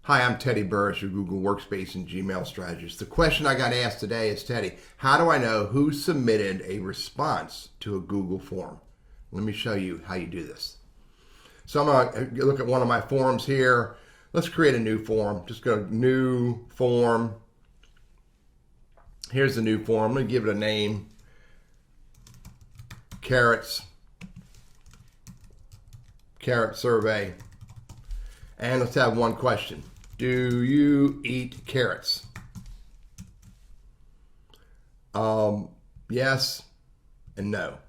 Hi, I'm Teddy Burris, your Google Workspace and Gmail strategist. The question I got asked today is, Teddy, how do I know who submitted a response to a Google form? Let me show you how you do this. So I'm going to look at one of my forms here. Let's create a new form. Just go to new form. Here's the new form. I'm going to give it a name. Carrot survey. And let's have one question. Do you eat carrots? Yes and no.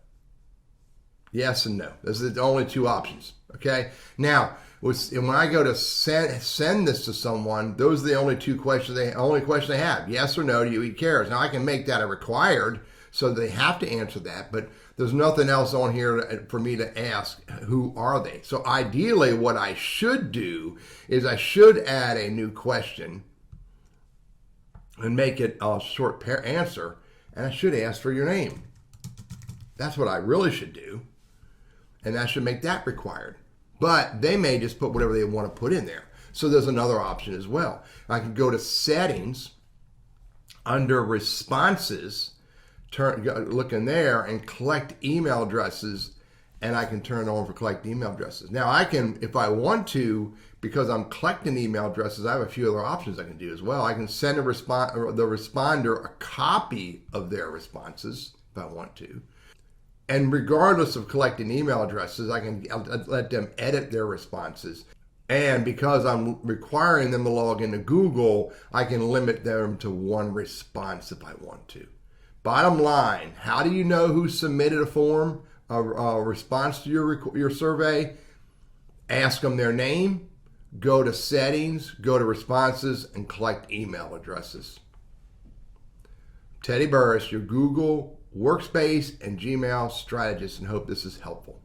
Yes and no. Those are the only two options. Okay. Now, when I go to send this to someone, those are the only two questions only question they have. Yes or no, do you eat carrots? Now I can make that a required, so they have to answer that, but there's nothing else on here for me to ask, who are they? So ideally what I should do is I should add a new question and make it a short answer, and I should ask for your name. That's what I really should do, and I should make that required. But they may just put whatever they want to put in there. So there's another option as well. I can go to settings, under responses, look in there and collect email addresses, and I can turn it on for collect email addresses. Now I can, if I want to, because I'm collecting email addresses, I have a few other options I can do as well. I can send the responder a copy of their responses if I want to. And regardless of collecting email addresses, I'll let them edit their responses. And because I'm requiring them to log into Google, I can limit them to one response if I want to. Bottom line, how do you know who submitted a form, a response to your survey? Ask them their name, go to settings, go to responses, and collect email addresses. Teddy Burris, your Google Workspace and Gmail strategist, and hope this is helpful.